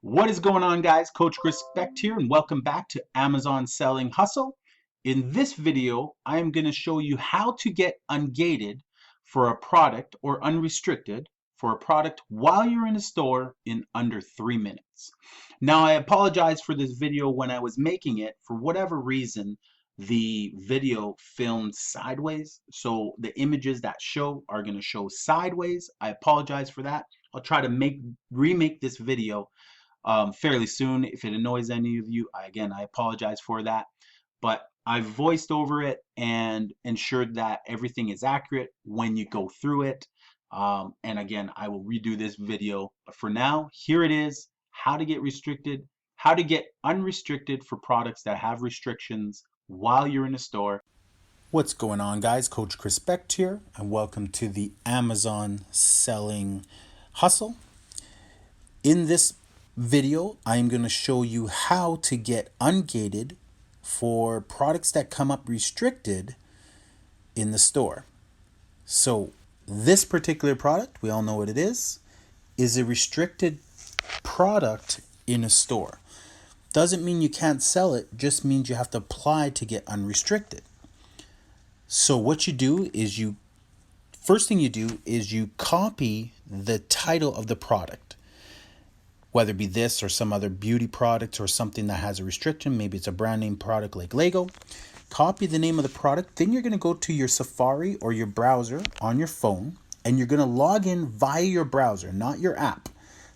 What is going on, guys? Coach Chris Specht here, and welcome back to Amazon Selling Hustle. In this video, I am going to show you how to get ungated for a product or unrestricted for a product while you're in a store in under 3 minutes. Now, I apologize for this video when I was making it. For whatever reason, the video filmed sideways, so the images that show are going to show sideways. I apologize for that. I'll try to remake this video fairly soon. If it annoys any of you, I apologize for that. But I've voiced over it and ensured that everything is accurate when you go through it. And again, I will redo this video. But for now, here it is: how to get restricted, how to get unrestricted for products that have restrictions while you're in a store. What's going on, guys? Coach Chris Specht here, and welcome to the Amazon Selling Hustle. In this video, I'm going to show you how to get ungated for products that come up restricted in the store. So this particular product, we all know what it is a restricted product in a store. Doesn't mean you can't sell it, just means you have to apply to get unrestricted. So what you do is first thing you do is you copy the title of the product, whether it be this or some other beauty product or something that has a restriction. Maybe it's a brand name product like Lego. Copy the name of the product. Then you're going to go to your Safari or your browser on your phone, and you're going to log in via your browser, not your app.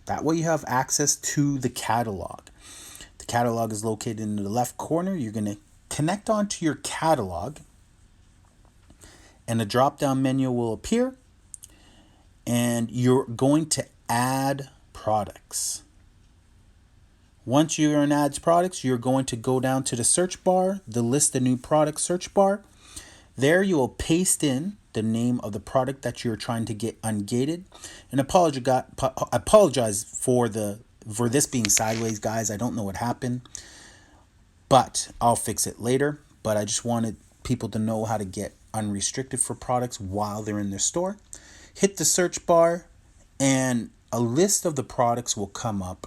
That way you have access to the catalog. The catalog is located in the left corner. You're going to connect onto your catalog, and a drop-down menu will appear, and you're going to add products. Once you're in Add Products, you're going to go down to the search bar, the List a New Product search bar. There you will paste in the name of the product that you're trying to get ungated. And apologize for this being sideways, guys. I don't know what happened, but I'll fix it later. But I just wanted people to know how to get unrestricted for products while they're in their store. Hit the search bar, and a list of the products will come up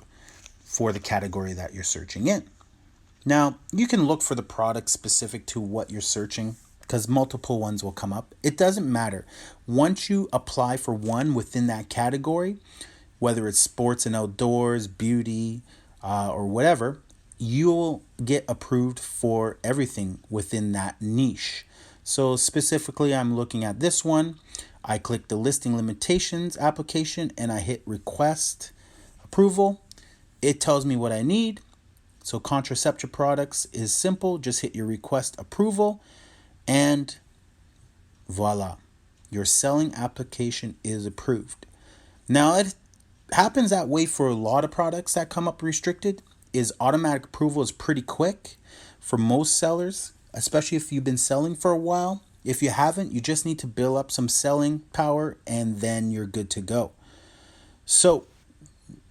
for the category that you're searching in. Now, you can look for the product specific to what you're searching, because multiple ones will come up. It doesn't matter. Once you apply for one within that category, whether it's sports and outdoors, beauty, or whatever, you'll get approved for everything within that niche. So specifically, I'm looking at this one. I click the listing limitations application and I hit request approval. It tells me what I need. So contraceptive products is simple. Just hit your request approval and voila, your selling application is approved. Now, it happens that way for a lot of products that come up restricted. Automatic approval is pretty quick for most sellers, especially if you've been selling for a while. If you haven't, you just need to build up some selling power and then you're good to go. So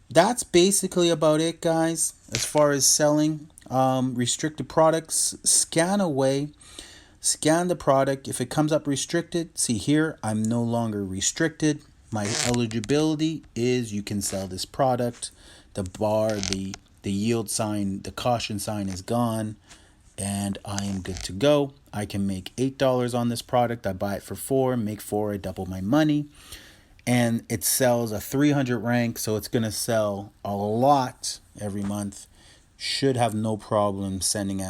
that's basically about it, guys. As far as selling restricted products, scan the product. If it comes up restricted, see here, I'm no longer restricted. My eligibility is you can sell this product. The bar, the yield sign, the caution sign is gone, and I am good to go. I can make $8 on this product. I buy it for $4, make $4, I double my money. And it sells a 300 rank, so it's going to sell a lot every month. Should have no problem sending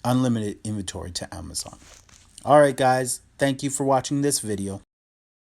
unlimited inventory to Amazon. All right, guys. Thank you for watching this video.